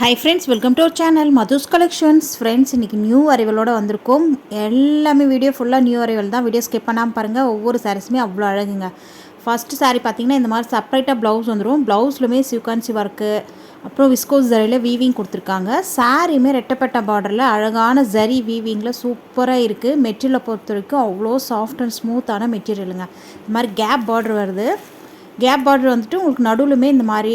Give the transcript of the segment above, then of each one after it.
High friends, welcome to our channel Madhus collections. Friends, இன்றைக்கி new அரைவலோடு வந்திருக்கோம். எல்லாமே வீடியோ ஃபுல்லாக நியூ அரைவல் தான். வீடியோ ஸ்கிப் பண்ணாமல் பாருங்கள். ஒவ்வொரு சாரீஸுமே அவ்வளோ அழகுங்க. ஃபஸ்ட்டு சாரீ பார்த்திங்கன்னா இந்த மாதிரி செப்பரேட்டாக ப்ளவுஸ் வந்துடும். ப்ளவுஸ்லுமே சிவகான்சி ஒர்க்கு, அப்புறம் விஸ்கோஸ் ஜரியில் வீவிங் கொடுத்துருக்காங்க. சாரியுமே ரெட்டப்பட்ட பார்டரில் அழகான ஜரி வீவிங்கில் சூப்பராக இருக்குது. மெட்டீரியலை பொறுத்த வரைக்கும் அவ்வளோ சாஃப்ட் அண்ட் ஸ்மூத்தான மெட்டீரியலுங்க. இந்த மாதிரி கேப் பார்டர் வருது. கேப் பார்டர் வந்துட்டு உங்களுக்கு நடுவுலுமே இந்த மாதிரி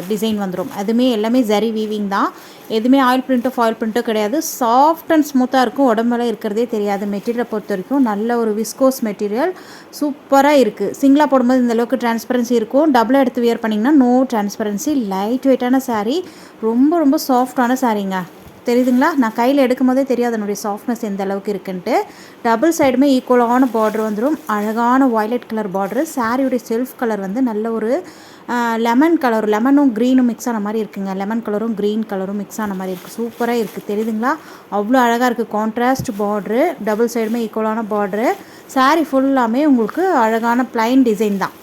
டிசைன் வந்துடும். அதுவுமே எல்லாமே ஜரி வீவிங் தான். எதுவுமே ஆயில் பிரிண்ட்டோ ஃபாயில் பிரிண்ட்டோ கிடையாது. சாஃப்ட் அண்ட் ஸ்மூத்தாக இருக்கும். உடம்புல இருக்கிறதே தெரியாது. மெட்டீரியலை பொறுத்த வரைக்கும் நல்ல ஒரு விஸ்கோஸ் மெட்டீரியல் சூப்பராக இருக்குது. சிங்கிளாக போடும்போது இந்தளவுக்கு டிரான்ஸ்பரன்சி இருக்கும். டபுளாக எடுத்து வியர் பண்ணிங்கன்னா நோ டிரான்ஸ்பரன்சி. லைட் வெயிட்டான சாரீ, ரொம்ப ரொம்ப சாஃப்டான சாரீங்க. தெரியுதுங்களா? நான் கையில் எடுக்கும் போதே தெரியாது அதனுடைய சாஃப்ட்னஸ் எந்த அளவுக்கு இருக்குன்ட்டு. டபுள் சைடுமே ஈக்குவலான பார்டர் வந்துடும். அழகான வயலட் கலர் பார்டரு. சாரியுடைய செல்ஃப் கலர் வந்து நல்ல ஒரு லெமன் கலர், லெமனும் க்ரீனும் மிக்ஸ் ஆன மாதிரி இருக்குங்க. லெமன் கலரும் க்ரீன் கலரும் மிக்ஸ் ஆன மாதிரி இருக்குது. சூப்பராக இருக்குது. தெரியுதுங்களா? அவ்வளோ அழகாக இருக்குது. கான்ட்ராஸ்ட் பார்டரு, டபுள் சைடுமே ஈக்குவலான பார்டரு. சாரீ ஃபுல்லாமே உங்களுக்கு அழகான ப்ளைன் டிசைன் தான்.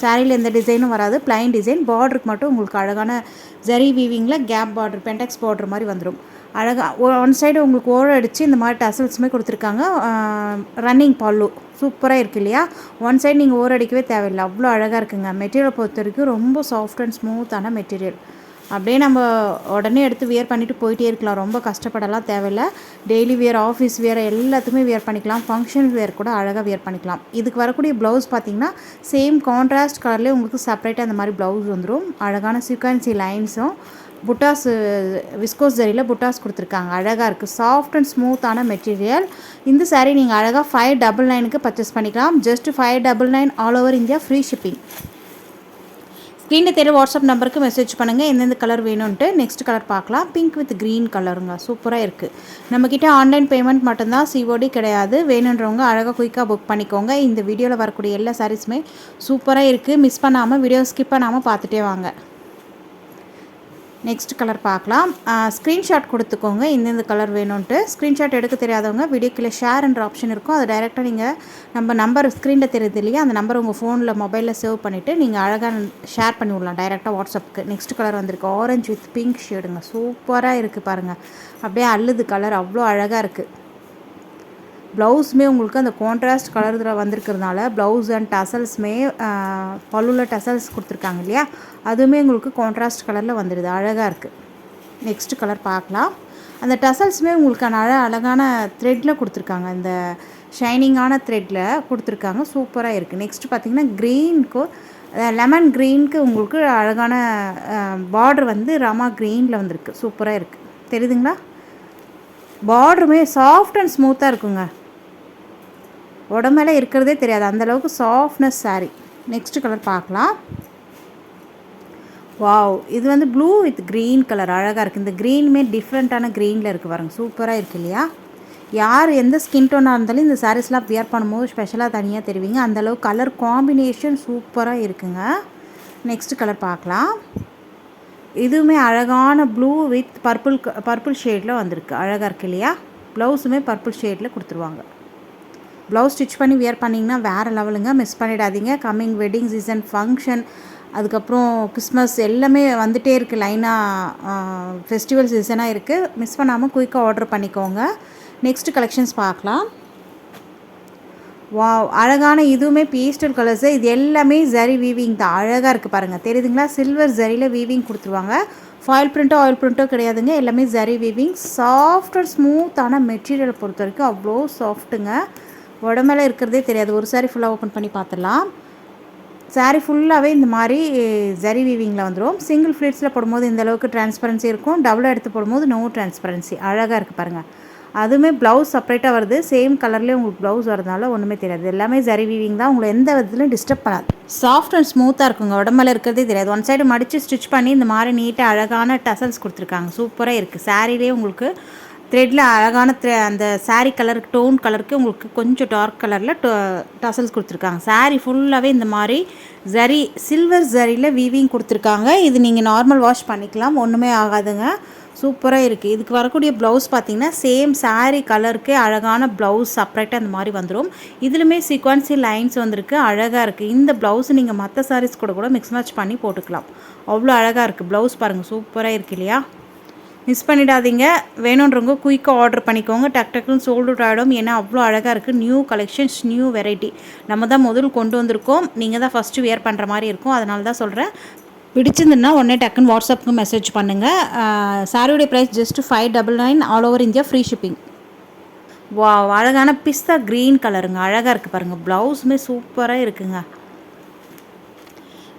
சாரியில் எந்த டிசைனும் வராது. Plain design. பார்டருக்கு மட்டும் உங்களுக்கு அழகான ஜரி வீவிங்கில் கேப் பார்டர், பென்டெக்ஸ் பார்டர் மாதிரி வந்துடும். அழகாக ஒன் சைடு உங்களுக்கு ஓர அடித்து இந்த மாதிரி டசல்ஸுமே கொடுத்துருக்காங்க. ரன்னிங் பல்லு சூப்பராக இருக்குது இல்லையா? ஒன் சைடு நீங்கள் ஓர அடிக்கவே தேவையில்லை. அவ்வளோ அழகாக இருக்குங்க. மெட்டீரியலை பொறுத்த வரைக்கும் ரொம்ப சாஃப்ட் அண்ட் ஸ்மூத்தான மெட்டீரியல். அப்படியே நம்ம உடனே எடுத்து வியர் பண்ணிவிட்டு போயிட்டே இருக்கலாம். ரொம்ப கஷ்டப்படலாம் தேவையில்லை. டெய்லி வியர், ஆஃபீஸ் வியர் எல்லாத்துக்குமே வியர் பண்ணிக்கலாம். ஃபங்க்ஷன் வியர் கூட அழகாக வியர் பண்ணிக்கலாம். இதுக்கு வரக்கூடிய ப்ளவுஸ் பார்த்திங்கன்னா சேம் கான்ட்ராஸ்ட் கலர்லேயே உங்களுக்கு செப்பரேட்டாக இந்த மாதிரி ப்ளவுஸ் வந்துடும். அழகான சீக்வன்சி லைன்ஸும் புட்டாஸ், விஸ்கோஸ் ஜரியில் புட்டாஸ் கொடுத்துருக்காங்க. அழகாக இருக்குது. சாஃப்ட் அண்ட் ஸ்மூத்தான மெட்டீரியல். இந்த சாரீ நீங்கள் அழகாக 599க்கு பர்ச்சேஸ் பண்ணிக்கலாம். Just 599 all over India, free shipping. ஸ்க்ரீனில் தெரிய வாட்ஸ்அப் நம்பருக்கு மெசேஜ் பண்ணுங்கள் எந்தெந்த கலர் வேணும்ன்ட்டு. நெக்ஸ்ட் கலர் பார்க்கலாம். பிங்க் வித் க்ரீன் கலருங்க. சூப்பராக இருக்குது. நம்மக்கிட்ட ஆன்லைன் பேமெண்ட் மட்டும்தான், சிஓடி கிடையாது. வேணுன்றவங்க அழகாக குயிக்காக புக் பண்ணிக்கோங்க. இந்த வீடியோவில் வரக்கூடிய எல்லா சாரீஸுமே சூப்பராக இருக்குது. மிஸ் பண்ணாமல், வீடியோ ஸ்கிப் பண்ணாமல் பார்த்துட்டே வாங்க. நெக்ஸ்ட் கலர் பார்க்கலாம். ஸ்க்ரீன்ஷாட் கொடுத்துக்கோங்க எந்தெந்த கலர் வேணும்ன்ட்டு. ஸ்க்ரீன்ஷாட் எடுக்க தெரியாதவங்க வீடியோக்குள்ளே ஷேர்ன்ற ஆப்ஷன் இருக்கும். அதை டைரெக்டாக நீங்கள் நம்ம நம்பர் ஸ்க்ரீனில் தெரியுது இல்லையா, அந்த நம்பர் உங்கள் ஃபோனில் மொபைலில் சேவ் பண்ணிவிட்டு நீங்கள் அழகாக ஷேர் பண்ணி விடலாம் டைரெக்டாக வாட்ஸ்அப்புக்கு. நெக்ஸ்ட் கலர் வந்திருக்கு. ஆரஞ்சு வித் பிங்க் ஷேடுங்க. சூப்பராக இருக்குது பாருங்கள். அப்படியே அள்ளுது கலர். அவ்வளோ அழகாக இருக்குது. ப்ளவுஸுமே உங்களுக்கு அந்த கான்ட்ராஸ்ட் கலர் வந்திருக்கிறதுனால ப்ளவுஸ் அண்ட் டசல்ஸுமே பல்லுவில் டசல்ஸ் கொடுத்துருக்காங்க இல்லையா, அதுவுமே உங்களுக்கு கான்ட்ராஸ்ட் கலரில் வந்துடுது. அழகாக இருக்குது. நெக்ஸ்ட் கலர் பார்க்கலாம். அந்த டசல்ஸுமே உங்களுக்கு அழகான த்ரெட்டில் கொடுத்துருக்காங்க. இந்த ஷைனிங்கான த்ரெட்டில் கொடுத்துருக்காங்க. சூப்பராக இருக்குது. நெக்ஸ்ட் பார்த்திங்கன்னா க்ரீனுக்கு, லெமன் க்ரீனுக்கு உங்களுக்கு அழகான பார்டர் வந்து ராமா க்ரீனில் வந்திருக்கு. சூப்பராக இருக்குது. தெரியுதுங்களா? பார்டருமே சாஃப்ட் அண்ட் ஸ்மூத்தாக இருக்குங்க. உடம்பெல்லாம் இருக்கிறதே தெரியாது. அந்தளவுக்கு சாஃப்ட்னஸ் சாரீ. நெக்ஸ்ட் கலர் பார்க்கலாம். வாவ், இது வந்து ப்ளூ வித் க்ரீன் கலர். அழகாக இருக்குது. இந்த க்ரீனுமே டிஃப்ரெண்ட்டான க்ரீனில் இருக்குது பாருங்கள். சூப்பராக இருக்குது இல்லையா? யார் எந்த ஸ்கின் டோனாக இருந்தாலும் இந்த சாரீஸ்லாம் வியர் பண்ணும்போது ஸ்பெஷலாக தனியாக தெரிவிங்க. அந்தளவுக்கு கலர் காம்பினேஷன் சூப்பராக இருக்குங்க. நெக்ஸ்ட் கலர் பார்க்கலாம். இதுவுமே அழகான ப்ளூ வித் பர்பிள் ஷேடில் வந்திருக்கு. அழகாக இருக்குது இல்லையா? ப்ளவுஸுமே பர்பிள் ஷேடில் கொடுத்துருவாங்க. ப்ளவுஸ் ஸ்டிச் பண்ணி வியர் பண்ணிங்கன்னா வேறு லெவலுங்க. மிஸ் பண்ணிடாதீங்க. கம்மிங் வெட்டிங் சீசன், ஃபங்க்ஷன், அதுக்கப்புறம் கிறிஸ்மஸ் எல்லாமே வந்துகிட்டே இருக்குது. லைனாக ஃபெஸ்டிவல் சீசனாக இருக்குது. மிஸ் பண்ணாமல் குயிக்காக ஆர்டர் பண்ணிக்கோங்க. நெக்ஸ்ட் கலெக்ஷன்ஸ் பார்க்கலாம். வாவ், அழகான இதுவுமே பேஸ்டல் கலர்ஸு. இது எல்லாமே ஜரி வீவிங் தான். அழகாக இருக்குது பாருங்கள். தெரியுதுங்களா? சில்வர் ஜரியில் வீவிங் கொடுத்துருவாங்க. ஃபாயில் பிரிண்ட்டோ ஆயில் பிரிண்ட்டோ கிடையாதுங்க. எல்லாமே ஜரி வீவிங். சாஃப்ட் அண்ட் ஸ்மூத்தான மெட்டீரியலை பொறுத்த வரைக்கும் அவ்வளோ சாஃப்ட்டுங்க. உடம்பெல்லாம் இருக்கிறதே தெரியாது. ஒரு சாரீ ஃபுல்லாக ஓப்பன் பண்ணி பார்த்துடலாம். சாரீ ஃபுல்லாகவே இந்த மாதிரி ஜரி வீவிங்கில் வந்துடும். சிங்கிள் ஃப்ளீட்ஸில் போடும்போது இந்த அளவுக்கு டிரான்ஸ்பரன்சி இருக்கும். டபுளாக எடுத்து போடும்போது நோ டிரான்ஸ்பரன்சி. அழகாக இருக்குது பாருங்கள். அதுவுமே ப்ளவுஸ் செப்பரேட்டாக வருது. சேம் கலர்லேயே உங்களுக்கு ப்ளவுஸ் வரதுனால ஒன்றுமே தெரியாது. எல்லாமே ஜரி வீவிங் தான். உங்களை எந்த விதத்துலையும் டிஸ்டர்ப் பண்ணாது. சாஃப்ட் அண்ட் ஸ்மூத்தாக இருக்குங்க. உடம்புல இருக்கிறதே தெரியாது. ஒன் சைடு மடித்து ஸ்டிச் பண்ணி இந்த மாதிரி நீட்டாக அழகான டசல்ஸ் கொடுத்துருக்காங்க. சூப்பராக இருக்குது. சாரீலேயே உங்களுக்கு த்ரெட்டில் அழகான அந்த சாரீ கலருக்கு, டோன் கலருக்கு உங்களுக்கு கொஞ்சம் டார்க் கலரில் டசல்ஸ் கொடுத்துருக்காங்க. சாரீ ஃபுல்லாகவே இந்த மாதிரி சில்வர் ஜரியில் வீவிங் கொடுத்துருக்காங்க. இது நீங்கள் நார்மல் வாஷ் பண்ணிக்கலாம். ஒன்றுமே ஆகாதுங்க. சூப்பராக இருக்குது. இதுக்கு வரக்கூடிய ப்ளவுஸ் பார்த்திங்கன்னா சேம் saree கலருக்கே அழகான ப்ளவுஸ் செப்பரேட்டாக அந்த மாதிரி வந்துடும். இதுலுமே சீக்வன்சி லைன்ஸ் வந்திருக்கு, அழகாக இருக்குது. இந்த ப்ளவுஸ் நீங்கள் மற்ற சாரீஸ் கூட மிக்ஸ் மேட்ச் பண்ணி போட்டுக்கலாம். அவ்வளோ அழகாக இருக்குது. ப்ளவுஸ் பாருங்கள், சூப்பராக இருக்குது இல்லையா? மிஸ் பண்ணிடாதீங்க. வேணுன்றவங்க குயிக்காக ஆர்டர் பண்ணிக்கோங்க. டக்குன்னு சோல்ட் அவுட் ஆகிடும். ஏன்னா அவ்வளோ அழகாக இருக்குது. New collections, new variety. நம்ம தான் முதல் கொண்டு வந்திருக்கோம். நீங்கள் தான் ஃபஸ்ட்டு வியர் பண்ணுற மாதிரி இருக்கும். அதனால தான் சொல்கிறேன். பிடிச்சிருந்துன்னா உடனே டக்குன்னு வாட்ஸ்அப்புக்கு மெசேஜ் பண்ணுங்கள். சாரியோடைய price just 599, all over India free shipping. வா, அழகான பிஸ்தா க்ரீன் கலருங்க, அழகாக இருக்குது பாருங்கள். ப்ளவுஸுமே சூப்பராக இருக்குங்க.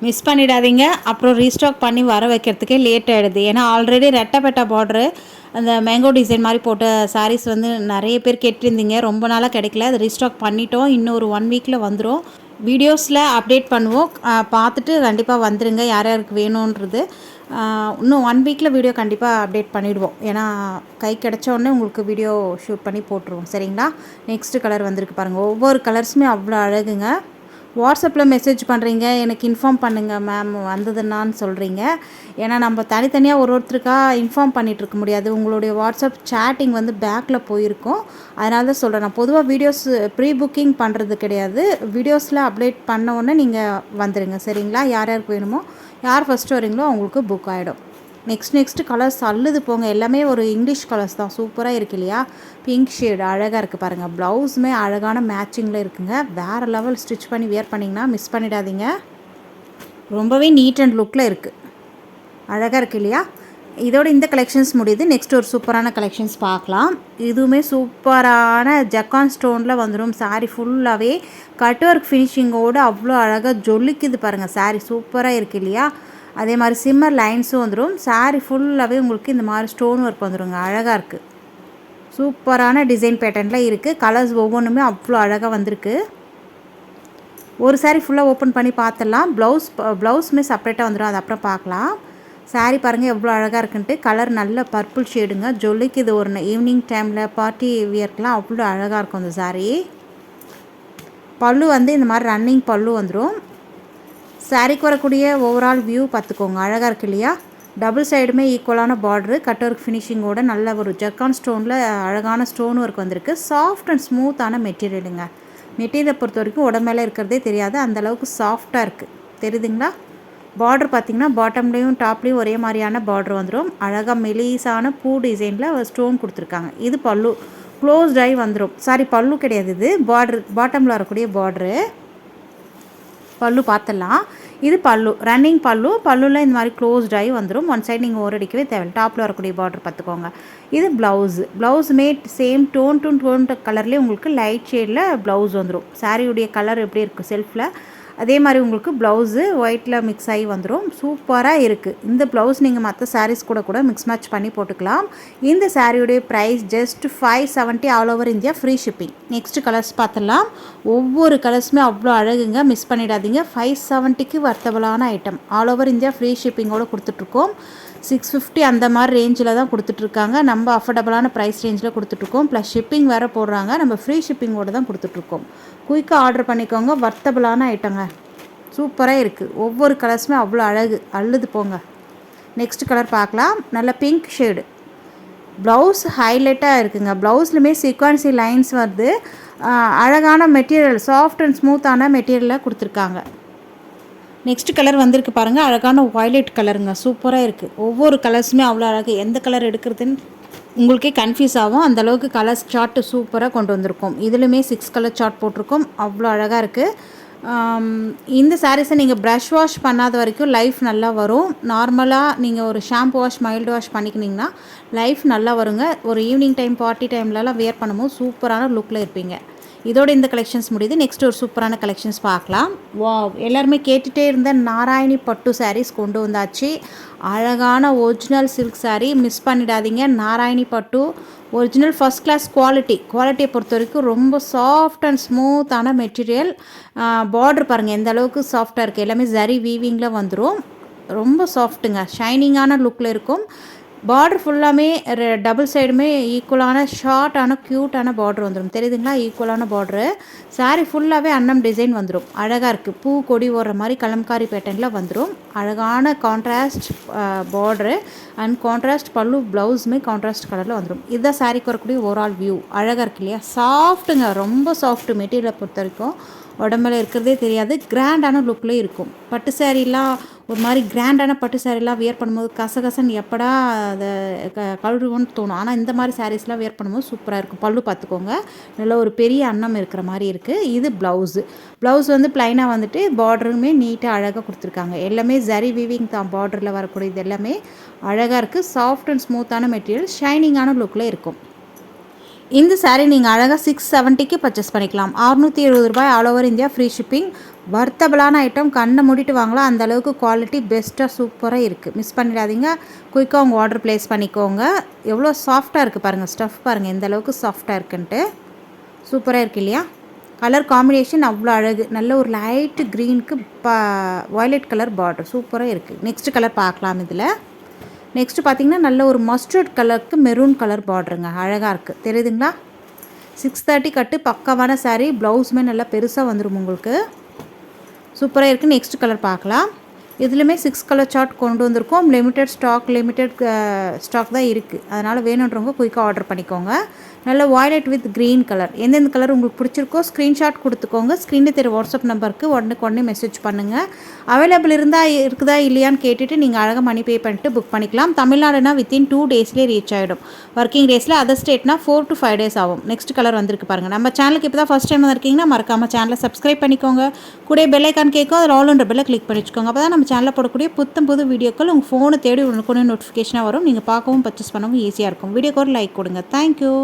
மிஸ் பண்ணிடாதீங்க. அப்புறம் ரீஸ்டாக் பண்ணி வர வைக்கிறதுக்கே லேட் ஆகிடுது. ஏன்னா ஆல்ரெடி ரெட்டப்பெட்டா பார்டரு அந்த மேங்கோ டிசைன் மாதிரி போட்ட சாரீஸ் வந்து நிறைய பேர் கேட்டிருந்தீங்க. ரொம்ப நாளாக கிடைக்கல. அது ரீஸ்டாக் பண்ணிட்டோம். இன்னும் ஒரு 1 வீக்கில் வந்துடும். வீடியோஸில் அப்டேட் பண்ணுவோம். பார்த்துட்டு கண்டிப்பாக வந்துடுங்க யார் யாருக்கு வேணுன்றது. இன்னும் 1 வீக்கில் வீடியோ கண்டிப்பாக அப்டேட் பண்ணிவிடுவோம். ஏன்னா கை கிடச்ச உடனே உங்களுக்கு வீடியோ ஷூட் பண்ணி போட்டுருவோம். சரிங்களா? நெக்ஸ்ட்டு கலர் வந்திருக்கு பாருங்கள். ஒவ்வொரு கலர்ஸுமே அவ்வளோ அழகுங்க. வாட்ஸ்அப்பில் மெசேஜ் பண்ணுறீங்க, எனக்கு இன்ஃபார்ம் பண்ணுங்கள் மேம் வந்ததுன்னான்னு சொல்கிறீங்க. ஏன்னா நம்ம தனித்தனியாக ஒருத்தருக்காக இன்ஃபார்ம் பண்ணிகிட்ருக்க முடியாது. உங்களுடைய வாட்ஸ்அப் சேட்டிங் வந்து பேக்கில் போயிருக்கோம். அதனால தான் சொல்கிறேன். நான் பொதுவாக வீடியோஸ் ப்ரீ புக்கிங் பண்ணுறது கிடையாது. வீடியோஸில் அப்டேட் பண்ண உடனே நீங்கள் வந்துடுங்க. சரிங்களா? யார் யாருக்கு வேணுமோ, யார் ஃபஸ்ட்டு வரீங்களோ அவங்களுக்கு புக் ஆகிடும். நெக்ஸ்ட்டு கலர்ஸ் அள்ளுது போங்க. எல்லாமே ஒரு இங்கிலீஷ் கலர்ஸ் தான். சூப்பராக இருக்குது இல்லையா? பிங்க் ஷேடு அழகாக இருக்குது பாருங்கள். ப்ளவுஸுமே அழகான மேட்சிங்கில் இருக்குங்க. வேறு லெவல் ஸ்டிச் பண்ணி வியர் பண்ணிங்கன்னா மிஸ் பண்ணிடாதீங்க. ரொம்பவே நீட் அண்ட் லுக்கில் இருக்குது. அழகாக இருக்குது இல்லையா? இதோட இந்த கலெக்ஷன்ஸ் முடியுது. நெக்ஸ்ட் ஒரு சூப்பரான கலெக்ஷன்ஸ் பார்க்கலாம். இதுவுமே சூப்பரான ஜக்கான் ஸ்டோனில் வந்துடும். சாரீ ஃபுல்லாகவே கட் ஒர்க் ஃபினிஷிங்கோடு அவ்வளோ அழகாக ஜொலிக்குது பாருங்கள். சாரீ சூப்பராக இருக்குது இல்லையா? அதே மாதிரி சிம்மர் லைன்ஸும் வந்துடும். சாரீ ஃபுல்லாகவே உங்களுக்கு இந்த மாதிரி ஸ்டோன் ஒர்க் வந்துடுங்க. அழகாக இருக்குது. சூப்பரான டிசைன் பேட்டர்னில் இருக்குது. கலர்ஸ் ஒவ்வொன்றுமே அவ்வளோ அழகாக வந்திருக்கு. ஒரு சாரீ ஃபுல்லாக ஓப்பன் பண்ணி பார்த்துடலாம். ப்ளவுஸுமே செப்பரேட்டாக வந்துடும். அது அப்புறம் பார்க்கலாம். சாரீ பாருங்கள் எவ்வளோ அழகாக இருக்குன்ட்டு. கலர் நல்ல பர்பிள் ஷேடுங்க. ஜொலிக்கு இது ஒரு ஈவினிங் டைமில் பார்ட்டி வியர்க்கெலாம் அவ்வளோ அழகாக இருக்கும் இந்த சாரீ. பல்லு வந்து இந்த மாதிரி ரன்னிங் பல்லு வந்துடும். சாரீக்கு வரக்கூடிய ஓவரால் வியூ பார்த்துக்கோங்க. அழகாக இருக்குது இல்லையா? டபுள் சைடுமே ஈக்குவலான பார்டரு, கட் ஒர்க் ஃபினிஷிங்கோட நல்ல ஒரு ஜக்கான் ஸ்டோனில் அழகான ஸ்டோன் ஒர்க் வந்திருக்கு. சாஃப்ட் அண்ட் ஸ்மூத்தான மெட்டீரியலுங்க. மெட்டீரியலை பொறுத்த வரைக்கும் உடம்பேல இருக்கிறதே தெரியாது, அந்தளவுக்கு சாஃப்டாக இருக்குது. தெரியுதுங்களா? பார்டர் பார்த்திங்கன்னா பாட்டம்லேயும் டாப்லேயும் ஒரே மாதிரியான பார்டர் வந்துடும். அழகாக மெலிசான பூ டிசைனில் ஸ்டோன் கொடுத்துருக்காங்க. இது பல்லு க்ளோஸ்ட் ஆகி வந்துடும். சாரி, பல்லு கிடையாது, இது பார்டர், பாட்டமில் வரக்கூடிய பார்டரு. பல்லு பார்த்துடலாம். இது பல்லு, ரன்னிங் பல்லு. பல்லுவில் இந்த மாதிரி க்ளோஸ்ட் ஆகி வந்துடும். ஒன் சைடு நீங்கள் ஓரடிக்கவே தேவையில்லை. டாப்பில் வரக்கூடிய பார்டர் பார்த்துக்கோங்க. இது ப்ளவுஸுமே சேம் டோன் கலர்லேயே உங்களுக்கு லைட் ஷேடில் ப்ளவுஸ் வந்துடும். சாரியுடைய கலர் எப்படி இருக்குது செல்ஃபில், அதே மாதிரி உங்களுக்கு ப்ளவுஸு ஒயிட்டில் மிக்ஸ் ஆகி வந்துடும். சூப்பராக இருக்குது. இந்த ப்ளவுஸ் நீங்கள் மற்ற சாரீஸ் கூட மிக்ஸ் மேட்ச் பண்ணி போட்டுக்கலாம். இந்த சாரியுடைய price just 570, all over India free shipping. Next colours பார்த்துடலாம். ஒவ்வொரு கலர்ஸுமே அவ்வளோ அழகுங்க, மிஸ் பண்ணிடாதீங்க. 570க்கு வர்த்தபலான item. All over India free ஷிப்பிங்கோடு கொடுத்துட்ருக்கோம். 650 அந்த மாதிரி ரேஞ்சில் தான் கொடுத்துட்ருக்காங்க. நம்ம அஃபோர்டபுளான ப்ரைஸ் ரேஞ்சில் கொடுத்துட்ருக்கோம். ப்ளஸ் ஷிப்பிங் வேறு போடுறாங்க. நம்ம ஃப்ரீ ஷிப்பிங்கோடு தான் கொடுத்துட்ருக்கோம். குயிக்காக ஆர்டர் பண்ணிக்கோங்க. வர்த்தபுளான ஐட்டங்க. சூப்பராக இருக்குது. ஒவ்வொரு கலர்ஸுமே அவ்வளோ அழகு, அள்ளுது போங்க. நெக்ஸ்ட் கலர் பார்க்கலாம். நல்ல பிங்க் ஷேடு. ப்ளவுஸ் ஹைலைட்டாக இருக்குங்க. ப்ளவுஸ்லுமே சீக்வன்சி லைன்ஸ் வருது. அழகான மெட்டீரியல், சாஃப்ட் அண்ட் ஸ்மூத்தான மெட்டீரியலாக கொடுத்துருக்காங்க. நெக்ஸ்ட் கலர் வந்திருக்கு பாருங்கள். அழகான வயலட் கலருங்க. சூப்பராக இருக்குது. ஒவ்வொரு கலர்ஸுமே அவ்வளோ அழகு. எந்த கலர் எடுக்கிறதுன்னு உங்களுக்கே கன்ஃபியூஸ் ஆகும். அந்தளவுக்கு கலர்ஸ் சார்ட்டு சூப்பராக கொண்டு வந்திருக்கோம். இதுலையுமே 6 கலர் சார்ட் போட்டிருக்கோம். அவ்வளோ அழகாக இருக்குது. இந்த சாரீஸை நீங்கள் ப்ரஷ் வாஷ் பண்ணாத வரைக்கும் லைஃப் நல்லா வரும். நார்மலாக நீங்கள் ஒரு ஷாம்பு வாஷ், மைல்டு வாஷ் பண்ணிக்கினீங்கன்னா லைஃப் நல்லா வருங்க. ஒரு ஈவினிங் டைம், பார்ட்டி டைம்லலாம் வியர் பண்ணும்போது சூப்பரான லுக்கில் இருப்பீங்க. இதோட இந்த கலெக்ஷன்ஸ் முடியுது. நெக்ஸ்ட் ஒரு சூப்பரான கலெக்ஷன்ஸ் பார்க்கலாம். வாவ், எல்லாருமே கேட்டுகிட்டே இருந்த நாராயணி பட்டு சாரீஸ் கொண்டு வந்தாச்சு. அழகான ஒரிஜினல் சில்க் சாரீ, மிஸ் பண்ணிடாதீங்க. நாராயணி பட்டு ஒரிஜினல் ஃபஸ்ட் கிளாஸ் குவாலிட்டியை பொறுத்த வரைக்கும் ரொம்ப சாஃப்ட் அண்ட் ஸ்மூத்தான மெட்டீரியல். பார்டர் பாருங்கள் எந்த அளவுக்கு சாஃப்டாக இருக்குது. எல்லாமே ஜரி வீவிங்கில் வந்துடும். ரொம்ப சாஃப்ட்டுங்க, ஷைனிங்கான லுக்கில் இருக்கும். பார்டர் ஃபுல்லாமே டபுள் சைடுமே ஈக்குவலான ஷார்ட்டான க்யூட்டான பார்டர் வந்துடும். தெரியுதுங்களா? ஈக்குவலான பார்டரு. சாரீ ஃபுல்லாகவே அன்னம் டிசைன் வந்துடும். அழகாக இருக்குது. பூ கொடி ஓடுற மாதிரி கலம்காரி பேட்டர்னில் வந்துடும். அழகான கான்ட்ராஸ்ட் பார்டரு அண்ட் கான்ட்ராஸ்ட் பல்லு, ப்ளவுஸுமே கான்ட்ராஸ்ட் கலரில் வந்துடும். இதுதான் சாரீக்கு வரக்கூடிய ஓவரால் வியூ. அழகாக இருக்கு இல்லையா? சாஃப்ட்டுங்க, ரொம்ப சாஃப்ட்டு. மெட்டீரியலை பொறுத்த வரைக்கும் உடம்புல இருக்கிறதே தெரியாது. கிராண்டான லுக்லேயே இருக்கும். பட்டு சாரீலாம் ஒரு மாதிரி கிராண்டான பட்டு சாரீலாம் வியர் பண்ணும்போது கசகசன்னு எப்படா அதை கழுவுன்னு தோணும். ஆனால் இந்த மாதிரி சாரீஸ்லாம் வியர் பண்ணும்போது சூப்பராக இருக்கும். பல்லு பார்த்துக்கோங்க, நல்ல ஒரு பெரிய அன்னம் இருக்கிற மாதிரி இருக்குது. இது ப்ளவுஸ் வந்து ப்ளைனாக வந்துட்டு பார்டருமே நீட்டாக அழகாக கொடுத்துருக்காங்க. எல்லாமே ஜரி வீவிங் தான். பார்டரில் வரக்கூடிய இது எல்லாமே அழகாக இருக்குது. சாஃப்ட் அண்ட் ஸ்மூத்தான மெட்டீரியல், ஷைனிங்கான லுக்கில் இருக்கும். இந்த சாரீ நீங்கள் அழகாக 670க்கு பர்ச்சேஸ் பண்ணிக்கலாம். 670 ரூபாய், all over India, free shipping. வர்த்தபிளான ஐட்டம், கண்ணை மூடிட்டு வாங்கலாம். அந்தளவுக்கு குவாலிட்டி பெஸ்ட்டாக சூப்பராக இருக்குது. மிஸ் பண்ணிடாதீங்க. குயிக்காக உங்கள் ஆர்டர் ப்ளேஸ் பண்ணிக்கோங்க. எவ்வளோ சாஃப்டாக இருக்குது பாருங்கள். ஸ்டஃப் பாருங்கள் எந்த அளவுக்கு சாஃப்டாக இருக்குன்ட்டு. சூப்பராக இருக்குது இல்லையா? கலர் காம்பினேஷன் அவ்வளோ அழகு. நல்ல ஒரு லைட்டு க்ரீனுக்கு வயலட் கலர் பார்டர் சூப்பராக இருக்குது. நெக்ஸ்ட் கலர் பார்க்கலாம். இதில் நெக்ஸ்ட்டு பார்த்திங்கன்னா நல்ல ஒரு மஸ்டர்ட் கலருக்கு மெரூன் கலர் பார்டருங்க. அழகாக இருக்குது. தெரியுதுங்களா? 630 கட்டு, பக்காவான சாரீ. ப்ளவுஸுமே நல்லா பெருசாக வந்துடும் உங்களுக்கு. சூப்பராக இருக்குது. நெக்ஸ்ட் கலர் பார்க்கலாம். இதுலையுமே 6 கலர் சார்ட் கொண்டு வந்திருக்கோம். லிமிட்டட் ஸ்டாக் தான் இருக்குது. அதனால் வேணுன்றவங்க குயிக்காக ஆர்டர் பண்ணிக்கோங்க. நல்ல வாய்லட் வித் க்ரீன் கலர். எந்தெந்த கலர் உங்களுக்கு பிடிச்சிருக்கோ ஸ்க்ரீன்ஷாட் கொடுத்துக்கோங்க. ஸ்க்ரீனில் தெரிய வாட்ஸ்அப் நம்பருக்கு உடனே மெசேஜ் பண்ணுங்கள். அவைலபிள் இருக்குதா இல்லையான்னு கேட்டுட்டு நீங்கள் அழகாக மணி பே பண்ணிட்டு புக் பண்ணிக்கலாம். தமிழ்நாடுனா வித்தின் 2 டேஸ்லேயே ரீச் ஆகிடும். ஒர்க்கிங் டேஸில். அதர் ஸ்டேட்னா 4 to 5 days ஆகும். நெக்ஸ்ட் கலர் வந்திருக்கு பாருங்கள். நம்ம சேனலுக்கு இப்போ தான் ஃபஸ்ட் டைம் வந்திருக்கீங்கன்னா மறக்காமல் சேனலை சப்ஸ்கிரைப் பண்ணிக்கோங்க. கூட பெல் ஐக்கான் கேட்கும், அதில் ஆல்ன்ற பெல்லை கிளிக் பண்ணி வச்சுக்கோங்க. அப்போ தான் நம்ம சேனலில் போடக்கூடிய புது வீடியோக்கள் உங்கள் ஃபோனை தேடி உடனுக்குடனே நோட்டிஃபிகேஷனாக வரும். நீங்கள் பார்க்கவும் பர்ச்சேஸ் பண்ணவும் ஈஸியாக இருக்கும். வீடியோக்கு ஒரு லைக் கொடுங்க. தேங்க்யூ.